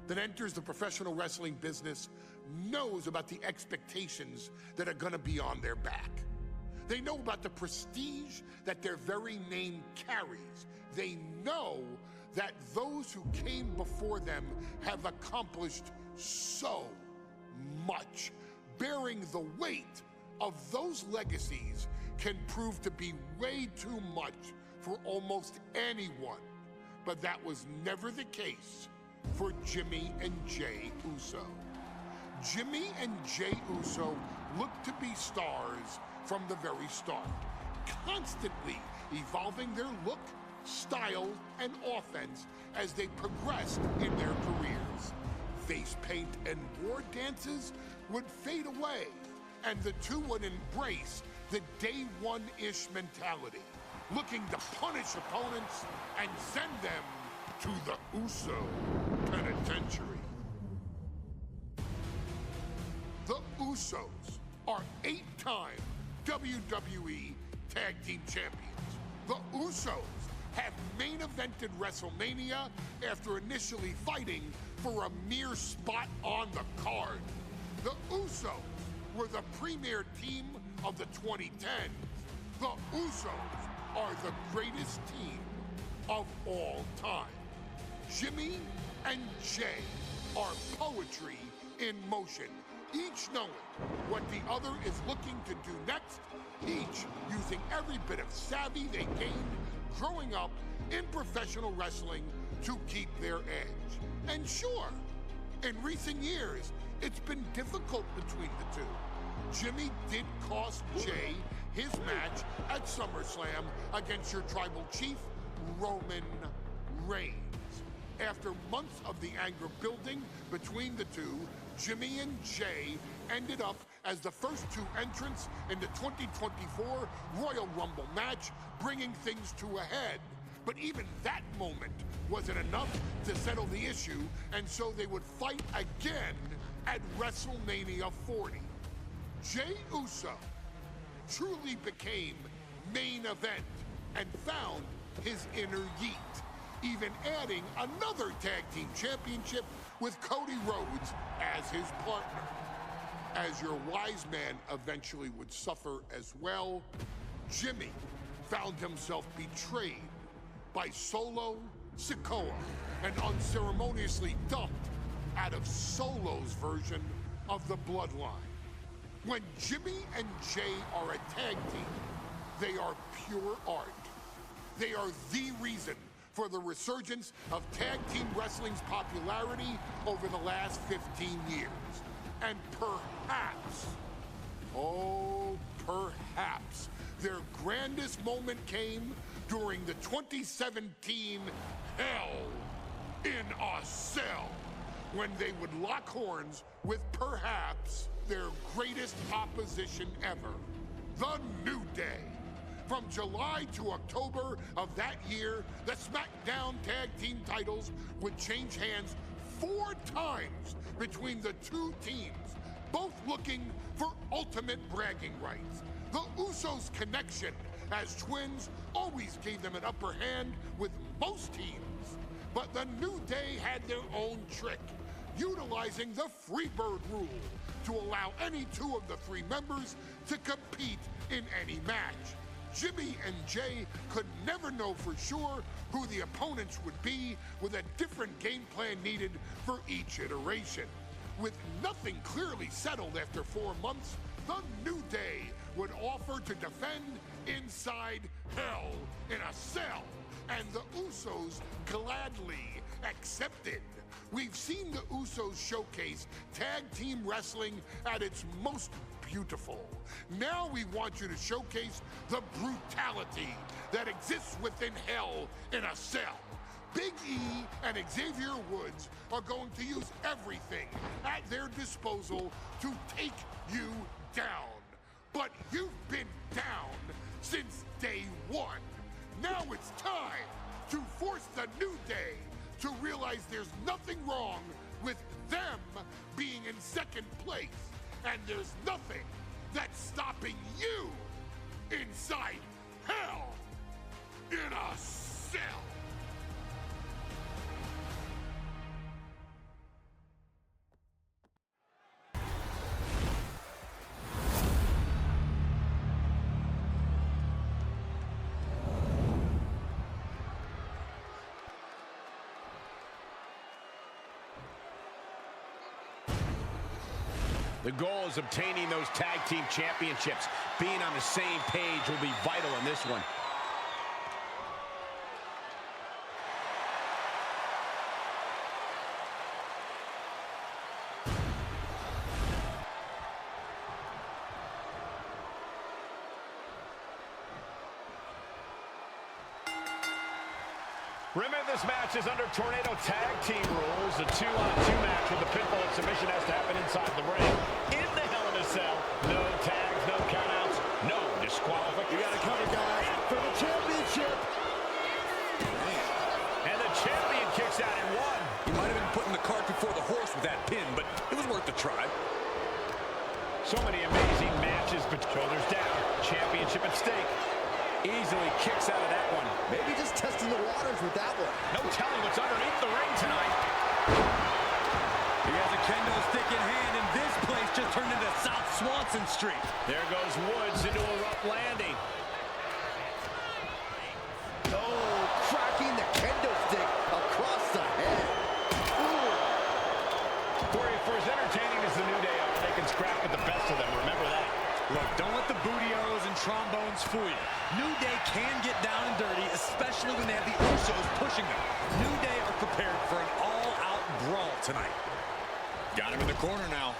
that enters the professional wrestling business knows about the expectations that are gonna be on their back. They know about the prestige that their very name carries. They know that those who came before them have accomplished so much. Bearing the weight of those legacies can prove to be way too much for almost anyone. But that was never the case for Jimmy and Jey Uso. Jimmy and Jey Uso looked to be stars from the very start, constantly evolving their look, style, and offense as they progressed in their careers. Face paint and war dances would fade away, and the two would embrace the day one-ish mentality, looking to punish opponents and send them to the Uso penitentiary. The Usos are 8-time WWE Tag Team Champions. The Usos have main evented WrestleMania after initially fighting for a mere spot on the card. The Usos were the premier team of the 2010s. The Usos are the greatest team of all time. Jimmy and Jey are poetry in motion, each knowing what the other is looking to do next, each using every bit of savvy they gained growing up in professional wrestling to keep their edge. And sure, in recent years, it's been difficult between the two. Jimmy did cost Jey his match at SummerSlam against your tribal chief, Roman Reigns. After months of the anger building between the two, Jimmy and Jey ended up as the first two entrants in the 2024 Royal Rumble match, bringing things to a head. But even that moment wasn't enough to settle the issue, and so they would fight again at WrestleMania 40. Jey Uso truly became main event and found his inner yeet, even adding another tag team championship with Cody Rhodes as his partner. As your wise man eventually would suffer as well, Jimmy found himself betrayed by Solo Sikoa and unceremoniously dumped out of Solo's version of the Bloodline. When Jimmy and Jey are a tag team, they are pure art. They are the reason for the resurgence of tag team wrestling's popularity over the last 15 years. And perhaps, oh, perhaps, their grandest moment came during the 2017 Hell in a Cell, when they would lock horns with perhaps their greatest opposition ever, The New Day. From July to October of that year, the SmackDown Tag Team titles would change hands 4 times between the two teams, both looking for ultimate bragging rights. The Usos' connection as twins always gave them an upper hand with most teams. But the New Day had their own trick, utilizing the Freebird rule to allow any 2 of the 3 members to compete in any match. Jimmy and Jey could never know for sure who the opponents would be, with a different game plan needed for each iteration. With nothing clearly settled after 4 months, the New Day would offer to defend inside Hell in a Cell, and the Usos gladly accepted. We've seen the Usos showcase tag team wrestling at its most beautiful. Now we want you to showcase the brutality that exists within Hell in a Cell. Big E and Xavier Woods are going to use everything at their disposal to take you down. But you've been down since day 1. Now it's time to force the New Day to realize there's nothing wrong with them being in second place, and there's nothing that's stopping you inside Hell in a Cell. The goal is obtaining those tag team championships. Being on the same page will be vital in this one. Remember, this match is under Tornado Tag Team rules. A 2-on-2 match with the pinfall and submission has to happen inside the ring. In the Hell in a Cell, no tags, no countouts, no disqualification. You got to cover, guys, for the championship. And the champion kicks out in one. He might have been putting the cart before the horse with that pin, but it was worth the try. So many amazing matches, but shoulders down. Championship at stake. Easily kicks out of that one. Maybe just testing the waters with that one. No telling what's underneath the ring tonight. He has a kendo stick in hand, and this place just turned into South Swanson Street. There goes Woods into a rough landing. Oh, cracking the kendo stick across the head. For as entertaining as the New Day are, they can scrap with the best of them. Remember that. Look, don't let the booty-os and trombones fool you. New Day can get down and dirty, especially when they have the Usos pushing them. New Day are prepared for an all-out brawl tonight. Got him in the corner now.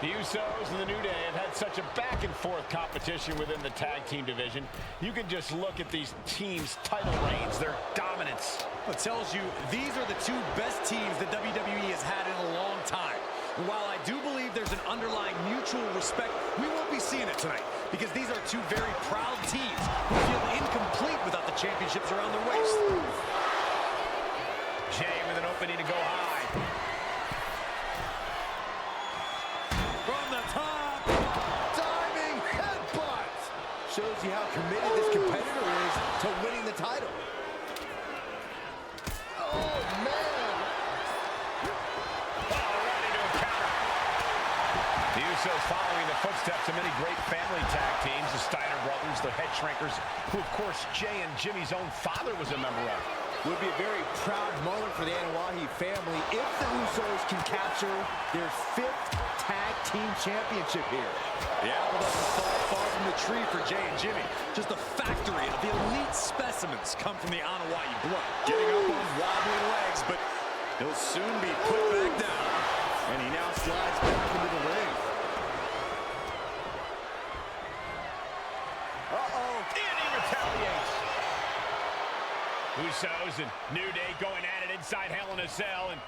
The Usos and the New Day have had such a back-and-forth competition within the tag team division. You can just look at these teams' title reigns, their dominance. It tells you these are the two best teams that WWE has had in a long time. And while I do believe there's an underlying mutual respect, we won't be seeing it tonight because these are two very proud teams who feel incomplete without the championships around their waist. Jay with an opening to go high. From the top. Diving headbutt. Shows you how committed this competitor is to winning the title. Oh, man. The Usos following the footsteps of many great family tag teams, the Steiner brothers, the Head Shrinkers, who, of course, Jay and Jimmy's own father was a member of. Would be a very proud moment for the Anoa'i family if the Usos can capture their 5th tag team championship here. The apple doesn't fall far from the tree for Jay and Jimmy. Just a factory of the elite specimens come from the Anoa'i blood. Getting up on wobbly legs, but he'll soon be put back down. And he now slides back into the ring. Uh-oh. And he retaliates. Usos and New Day going at it inside Hell in a Cell, and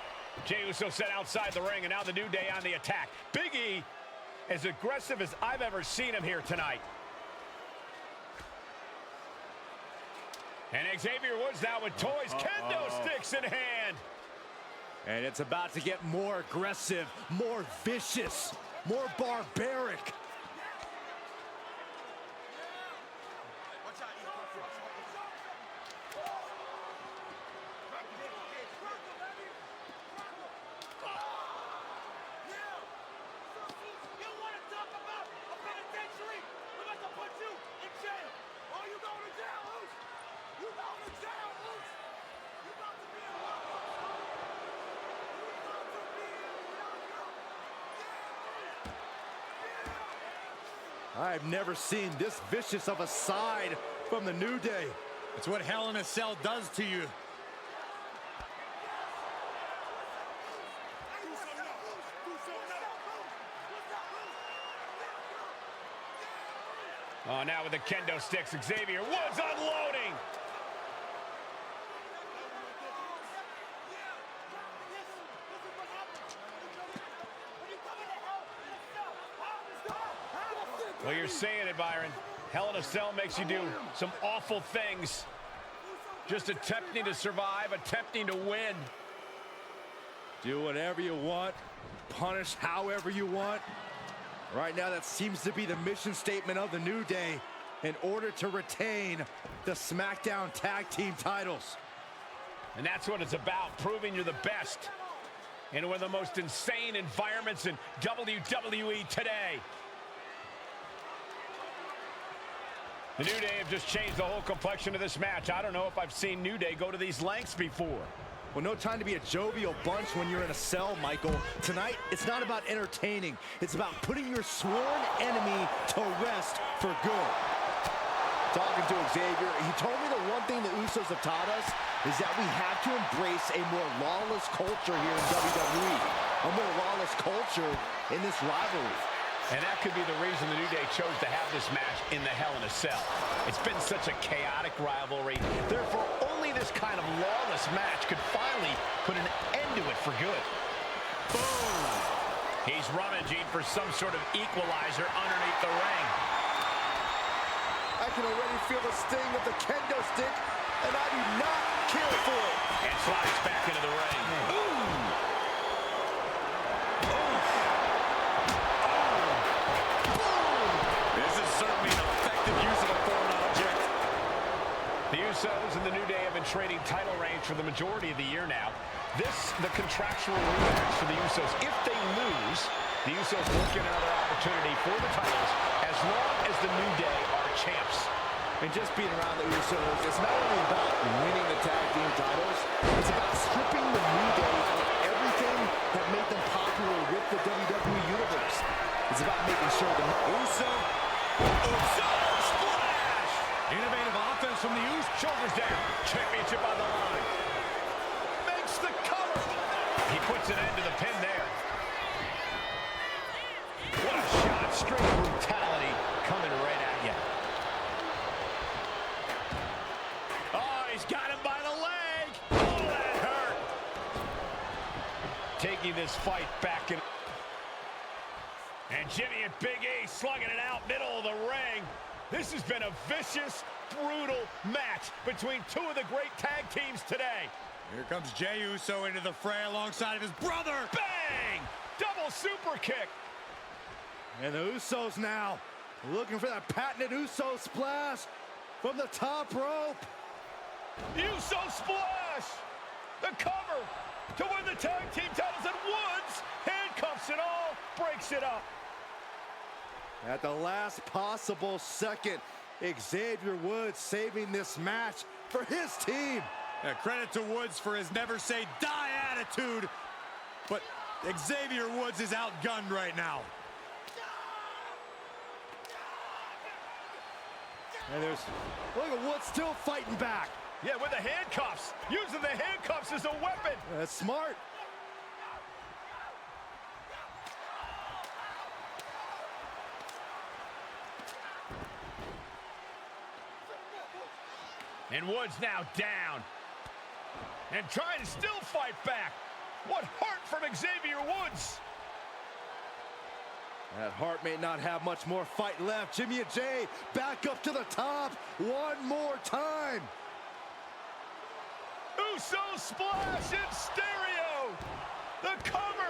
Jey Uso set outside the ring, and now the New Day on the attack. Big E, as aggressive as I've ever seen him here tonight. And Xavier Woods now with toys, kendo sticks in hand. And it's about to get more aggressive, more vicious, more barbaric. I've never seen this vicious of a side from the New Day. It's what Hell in a Cell does to you. Oh, now with the kendo sticks, Xavier Woods unloading. Well, you're saying it, Byron. Hell in a Cell makes you do some awful things. Just attempting to survive, attempting to win. Do whatever you want, punish however you want. Right now, that seems to be the mission statement of the New Day in order to retain the SmackDown Tag Team titles. And that's what it's about, proving you're the best in one of the most insane environments in WWE today. The New Day have just changed the whole complexion of this match. I don't know if I've seen New Day go to these lengths before. Well, no time to be a jovial bunch when you're in a cell, Michael. Tonight, it's not about entertaining. It's about putting your sworn enemy to rest for good. Talking to Xavier, he told me the one thing the Usos have taught us is that we have to embrace a more lawless culture here in WWE. A more lawless culture in this rivalry. And that could be the reason the New Day chose to have this match in the Hell in a Cell. It's been such a chaotic rivalry. Therefore, only this kind of lawless match could finally put an end to it for good. Boom! He's rummaging for some sort of equalizer underneath the ring. I can already feel the sting of the kendo stick, and I do not care for it. And slides back into the ring. Ooh! Certainly an effective use of a foreign object. The Usos and the New Day have been trading title reigns for the majority of the year now. This, the contractual rematch for the Usos. If they lose, the Usos won't get another opportunity for the titles as long as the New Day are champs. And just being around the Usos, it's not only about winning the tag team titles, it's about stripping the New Day of everything that made them popular with the WWE Universe. It's about making sure the Splash! Innovative offense from the Usos. Shoulders down. Championship on the line. Makes the cover. He puts an end to the pin there. What a shot. Straight brutality coming right at you. Oh, he's got him by the leg. Oh, that hurt. Taking this fight back in. And Jimmy and Big E slugging it out middle of the ring. This has been a vicious, brutal match between two of the great tag teams today. Here comes Jey Uso into the fray alongside of his brother. Bang! Double super kick. And the Usos now looking for that patented Uso splash from the top rope. Uso splash! The cover to win the tag team titles, and Woods handcuffs it all, breaks it up. At the last possible second, Xavier Woods saving this match for his team. Credit to Woods for his never say die attitude, but Xavier Woods is outgunned right now. And look at Woods still fighting back. Yeah, with the handcuffs, using the handcuffs as a weapon. That's smart. And Woods now down. And trying to still fight back. What heart from Xavier Woods. That Hart may not have much more fight left. Jimmy and Jey back up to the top one more time. Uso splash in stereo. The cover.